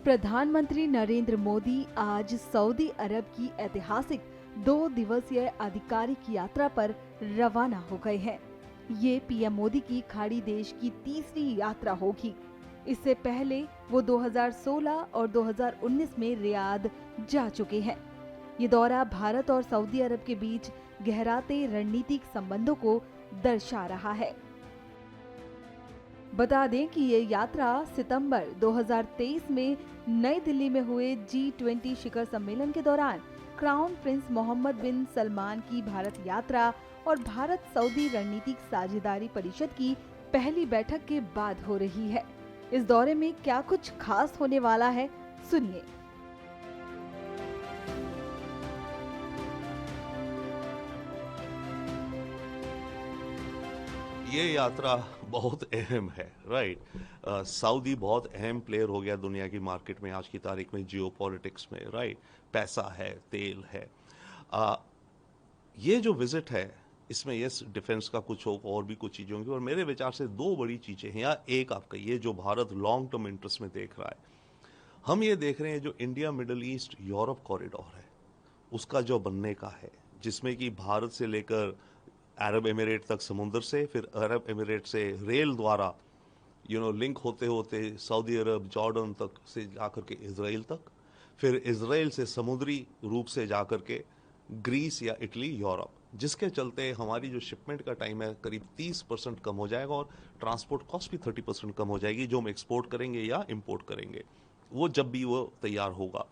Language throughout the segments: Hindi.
प्रधानमंत्री नरेंद्र मोदी आज सऊदी अरब की ऐतिहासिक 2 दिवसीय आधिकारिक यात्रा पर रवाना हो गए हैं। ये पीएम मोदी की खाड़ी देश की तीसरी यात्रा होगी। इससे पहले वो 2016 और 2019 में रियाद जा चुके हैं। ये दौरा भारत और सऊदी अरब के बीच गहराते रणनीतिक संबंधों को दर्शा रहा है। बता दें कि ये यात्रा सितंबर 2023 में नई दिल्ली में हुए G20 शिखर सम्मेलन के दौरान क्राउन प्रिंस मोहम्मद बिन सलमान की भारत यात्रा और भारत सऊदी रणनीतिक साझेदारी परिषद की पहली बैठक के बाद हो रही है। इस दौरे में क्या कुछ खास होने वाला है, सुनिए। ये यात्रा बहुत अहम है, राइट। सऊदी बहुत अहम प्लेयर हो गया दुनिया की मार्केट में आज की तारीख में, जियोपॉलिटिक्स में, राइट। पैसा है, तेल है। ये जो विजिट है इसमें यस डिफेंस का कुछ होगा और भी कुछ चीज़ें होंगी, और मेरे विचार से 2 बड़ी चीज़ें हैं, या एक आप कहिए जो भारत लॉन्ग टर्म इंटरेस्ट में देख रहा है। हम ये देख रहे हैं जो India middle east Europe corridor है उसका जो बनने का है, जिसमें कि भारत से लेकर अरब एमिरेट तक समुद्र से, फिर अरब एमिरेट से रेल द्वारा लिंक होते होते सऊदी अरब जॉर्डन तक से जाकर के इजराइल तक, फिर इजराइल से समुद्री रूप से जाकर के ग्रीस या इटली यूरोप, जिसके चलते हमारी जो शिपमेंट का टाइम है करीब 30% कम हो जाएगा और ट्रांसपोर्ट कॉस्ट भी 30% कम हो जाएगी, जो हम एक्सपोर्ट करेंगे या इंपोर्ट करेंगे, वो जब भी वो तैयार होगा।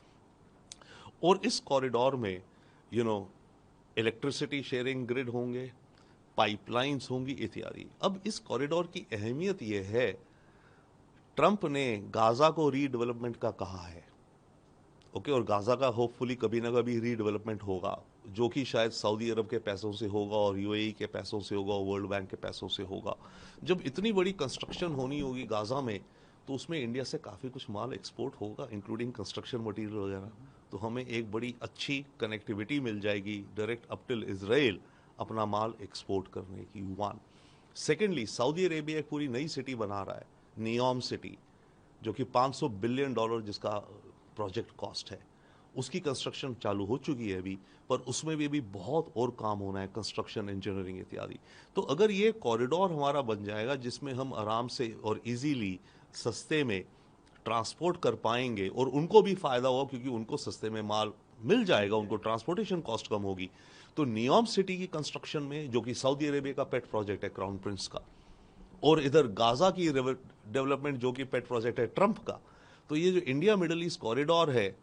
और इस कॉरिडोर में इलेक्ट्रिसिटी शेयरिंग ग्रिड होंगे, पाइपलाइंस होंगी इत्यादि। अब इस कॉरिडोर की अहमियत यह है, ट्रंप ने गाजा को रीडेवलपमेंट का कहा है, ओके, और गाजा का होपफुली कभी ना कभी रीडेवलपमेंट होगा, जो कि शायद सऊदी अरब के पैसों से होगा और यूएई के पैसों से होगा, वर्ल्ड बैंक के पैसों से होगा। जब इतनी बड़ी कंस्ट्रक्शन होनी होगी गाजा में, तो उसमें इंडिया से काफ़ी कुछ माल एक्सपोर्ट होगा, इंक्लूडिंग कंस्ट्रक्शन मटेरियल वगैरह। तो हमें एक बड़ी अच्छी कनेक्टिविटी मिल जाएगी डायरेक्ट अप टिल इजराइल अपना माल एक्सपोर्ट करने की। 1 सेकेंडली, सऊदी अरेबिया एक पूरी नई सिटी बना रहा है, नियोम सिटी, जो कि $500 बिलियन जिसका प्रोजेक्ट कॉस्ट है, उसकी कंस्ट्रक्शन चालू हो चुकी है अभी, पर उसमें भी बहुत और काम होना है, कंस्ट्रक्शन, इंजीनियरिंग इत्यादि। तो अगर ये कॉरिडोर हमारा बन जाएगा जिसमें हम आराम से और इजीली सस्ते में ट्रांसपोर्ट कर पाएंगे, और उनको भी फायदा होगा क्योंकि उनको सस्ते में माल मिल जाएगा, उनको ट्रांसपोर्टेशन कॉस्ट कम होगी। तो नियोम सिटी की कंस्ट्रक्शन में, जो कि सऊदी अरेबिया का पेट प्रोजेक्ट है क्राउन प्रिंस का, और इधर गाजा की डेवलपमेंट जो कि पेट प्रोजेक्ट है ट्रंप का, तो ये जो इंडिया मिडल ईस्ट कॉरिडोर है,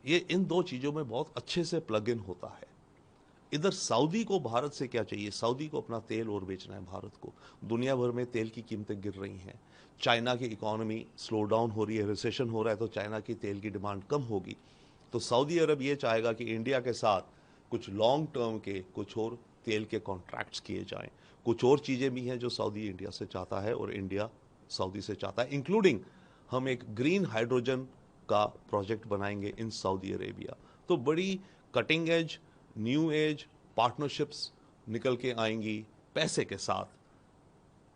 ये इन 2 चीज़ों में बहुत अच्छे से प्लग इन होता है। इधर सऊदी को भारत से क्या चाहिए? सऊदी को अपना तेल और बेचना है भारत को। दुनिया भर में तेल की कीमतें गिर रही हैं, चाइना की इकोनॉमी स्लो डाउन हो रही है, रिसेशन हो रहा है, तो चाइना की तेल की डिमांड कम होगी। तो सऊदी अरब ये चाहेगा कि इंडिया के साथ कुछ लॉन्ग टर्म के कुछ और तेल के कॉन्ट्रैक्ट्स किए जाएं। कुछ और चीज़ें भी हैं जो सऊदी इंडिया से चाहता है और इंडिया सऊदी से चाहता है, इंक्लूडिंग हम एक ग्रीन हाइड्रोजन का प्रोजेक्ट बनाएंगे इन सऊदी अरेबिया। तो बड़ी cutting edge, new age partnerships निकल के आएंगी पैसे के साथ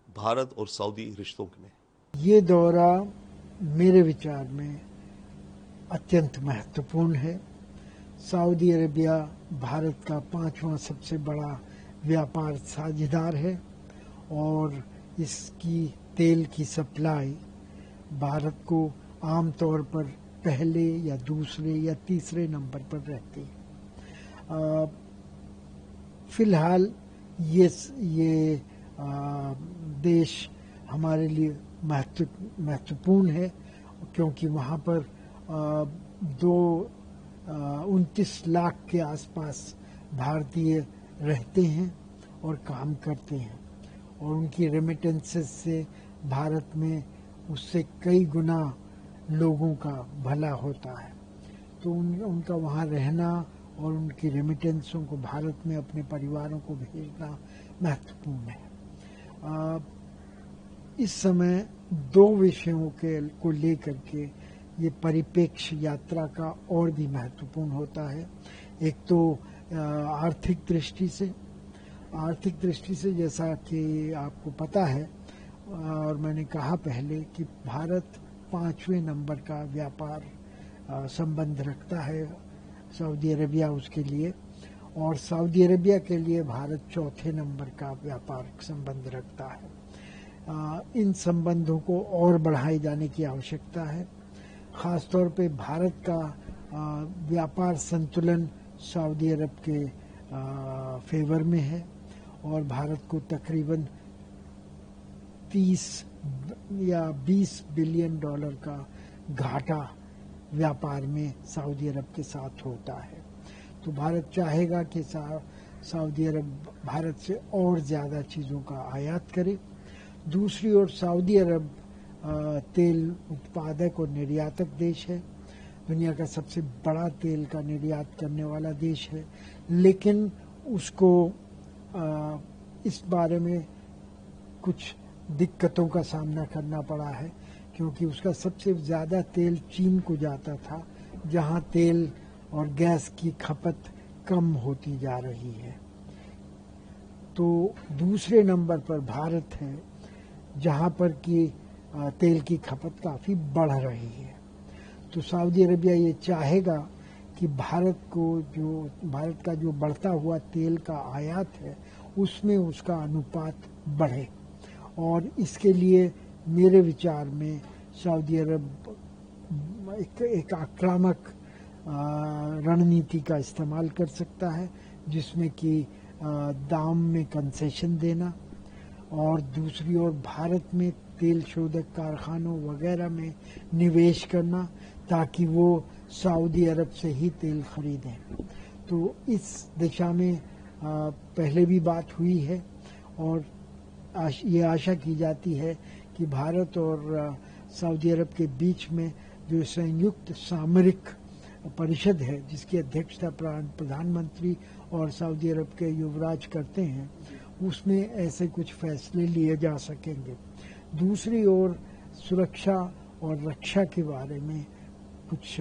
भारत और सऊदी रिश्तों में। ये दौरा मेरे विचार में अत्यंत महत्वपूर्ण है। सऊदी अरेबिया भारत का 5वां सबसे बड़ा व्यापार साझेदार है और इसकी तेल की सप्लाई भारत को आमतौर पर पहले या दूसरे या तीसरे नंबर पर रहती है। फिलहाल ये देश हमारे लिए महत्वपूर्ण है क्योंकि वहाँ पर 29 लाख के आसपास भारतीय रहते हैं और काम करते हैं, और उनकी रेमिटेंसेस से भारत में उससे कई गुना लोगों का भला होता है। तो उनका वहाँ रहना और उनकी रेमिटेंसों को भारत में अपने परिवारों को भेजना महत्वपूर्ण है। इस समय 2 विषयों को लेकर के ये परिप्रेक्ष्य यात्रा का और भी महत्वपूर्ण होता है। एक तो आर्थिक दृष्टि से जैसा कि आपको पता है और मैंने कहा पहले कि भारत 5वें नंबर का व्यापार संबंध रखता है सऊदी अरेबिया उसके लिए, और सऊदी अरेबिया के लिए भारत 4थे नंबर का व्यापार संबंध रखता है। इन संबंधों को और बढ़ाए जाने की आवश्यकता है। खासतौर पे भारत का व्यापार संतुलन सऊदी अरब के फेवर में है और भारत को तकरीबन 30 या 20 बिलियन डॉलर का घाटा व्यापार में सऊदी अरब के साथ होता है। तो भारत चाहेगा कि सऊदी अरब भारत से और ज़्यादा चीज़ों का आयात करे। दूसरी ओर सऊदी अरब तेल उत्पादक और निर्यातक देश है, दुनिया का सबसे बड़ा तेल का निर्यात करने वाला देश है, लेकिन उसको इस बारे में कुछ दिक्कतों का सामना करना पड़ा है, क्योंकि उसका सबसे ज़्यादा तेल चीन को जाता था, जहां तेल और गैस की खपत कम होती जा रही है। तो दूसरे नंबर पर भारत है, जहां पर कि तेल की खपत काफ़ी बढ़ रही है। तो सऊदी अरेबिया ये चाहेगा कि भारत का जो बढ़ता हुआ तेल का आयात है उसमें उसका अनुपात बढ़े, और इसके लिए मेरे विचार में सऊदी अरब एक आक्रामक रणनीति का इस्तेमाल कर सकता है, जिसमें कि दाम में कंसेशन देना और दूसरी ओर भारत में तेल शोधक कारखानों वगैरह में निवेश करना, ताकि वो सऊदी अरब से ही तेल खरीदें। तो इस दिशा में पहले भी बात हुई है और ये आशा की जाती है कि भारत और सऊदी अरब के बीच में जो संयुक्त सामरिक परिषद है, जिसकी अध्यक्षता प्रधानमंत्री और सऊदी अरब के युवराज करते हैं, उसमें ऐसे कुछ फैसले लिए जा सकेंगे। दूसरी ओर सुरक्षा और रक्षा के बारे में कुछ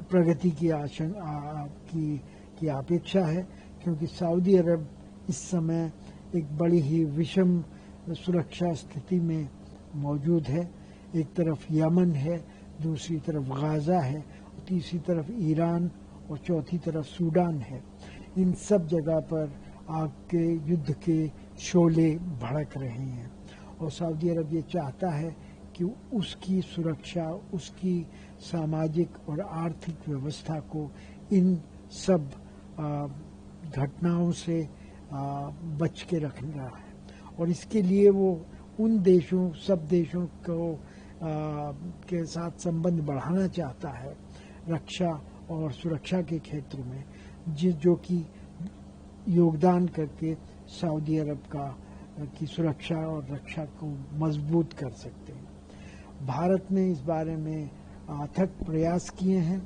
प्रगति की अपेक्षा है, क्योंकि सऊदी अरब इस समय एक बड़ी ही विषम सुरक्षा स्थिति में मौजूद है। एक तरफ यमन है, दूसरी तरफ गाजा है, तीसरी तरफ ईरान और चौथी तरफ सूडान है। इन सब जगह पर आग के युद्ध के शोले भड़क रहे हैं और सऊदी अरब ये चाहता है कि उसकी सुरक्षा, उसकी सामाजिक और आर्थिक व्यवस्था को इन सब घटनाओं से बच के रखना है, और इसके लिए वो उन सब देशों को के साथ संबंध बढ़ाना चाहता है रक्षा और सुरक्षा के क्षेत्र में, जो कि योगदान करके सऊदी अरब की सुरक्षा और रक्षा को मजबूत कर सकते हैं। भारत ने इस बारे में अथक प्रयास किए हैं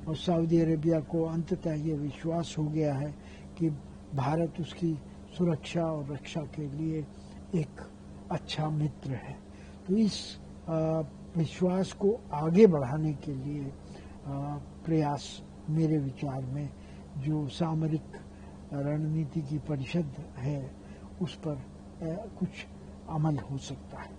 और सऊदी अरेबिया को अंततः ये विश्वास हो गया है कि भारत उसकी सुरक्षा और रक्षा के लिए एक अच्छा मित्र है। तो इस विश्वास को आगे बढ़ाने के लिए प्रयास मेरे विचार में जो सामरिक रणनीति की परिषद है उस पर कुछ अमल हो सकता है।